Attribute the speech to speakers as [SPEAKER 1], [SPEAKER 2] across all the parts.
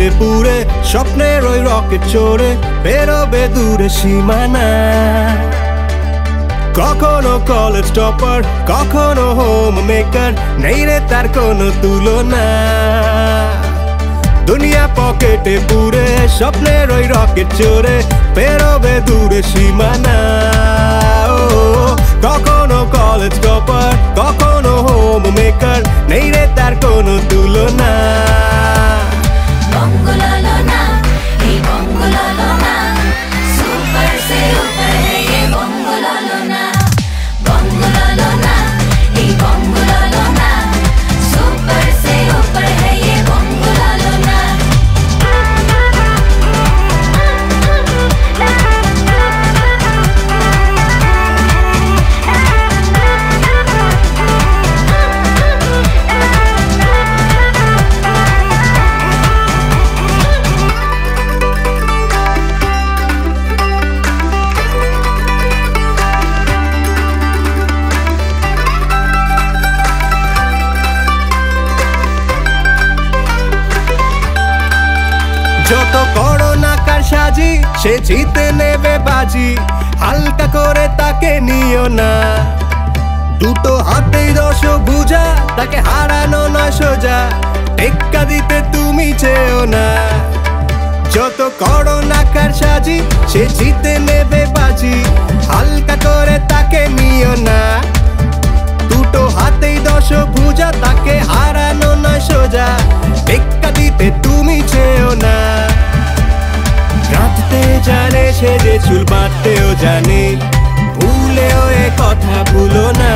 [SPEAKER 1] পকেটে পুরে স্বপ্নের ওই রকেট চড়ে বেরোবে দূরে সীমানা। কখনো কলেজ টপার, কখনো হোম মেকার, নেই রে তার কোনো তুলনা। দুনিয়া পকেটে পুরে স্বপ্নের ওই রকেট চড়ে বেরোবে দূরে সীমানা। কখনো কলেজ টপার, কখনো হোম মেকার, নেই রে তার কোনো তুলনা। যত করোনা কার সাজি সে জিতে নেবে বাজি, হালকা করে তাকে নিও না। দুটো হাতেই দশভুজা, তাকে হারানো নয় সোজা, টেক্কা দিতে তুমি চেও না। যত করোনা কার সাজি সে জিতে নেবে বাজি, হালকা করে তাকে নিও না। দুটো হাতেই দশভুজা, তাকে হারানো নয় সোজা, টেক্কা দিতে তুমি চেও না। কাঁদতে জানে সে যে চুল বাঁধতেও জানে, ভুলেও এ কথা ভুলো না।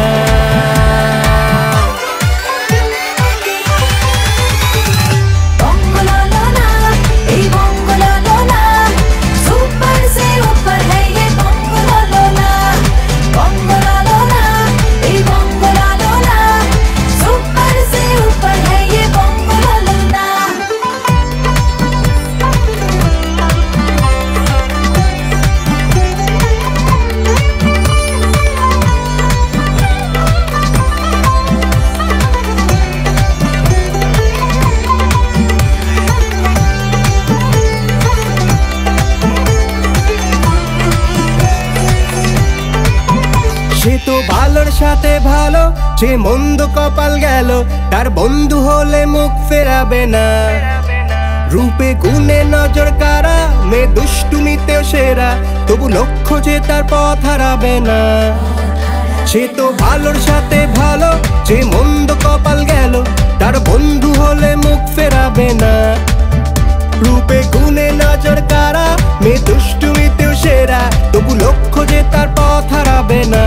[SPEAKER 1] সে তো ভালোর সাথে ভালো, যে মন্দ কপাল গেল, তার বন্ধু হলে মুখ ফেরাবে না। রূপে গুণে নজর কারা, মেয়ে দুষ্টুমিতেও সেরা, তবু লক্ষ্য যে তার পথ হারাবে না। সে তো ভালোর সাথে ভালো, যে মন্দ কপাল গেল, তার বন্ধু হলে মুখ ফেরাবে না। রূপে গুণে নজর কারা, মেয়ে দুষ্টুমিতেও সেরা, তবু লক্ষ্য যে তার পথ হারাবে না।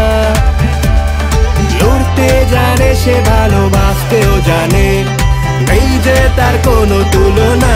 [SPEAKER 1] লড়তে জানে সে, ভালোবাসতেও জানে, নেই যে তার কোনো তুলনা।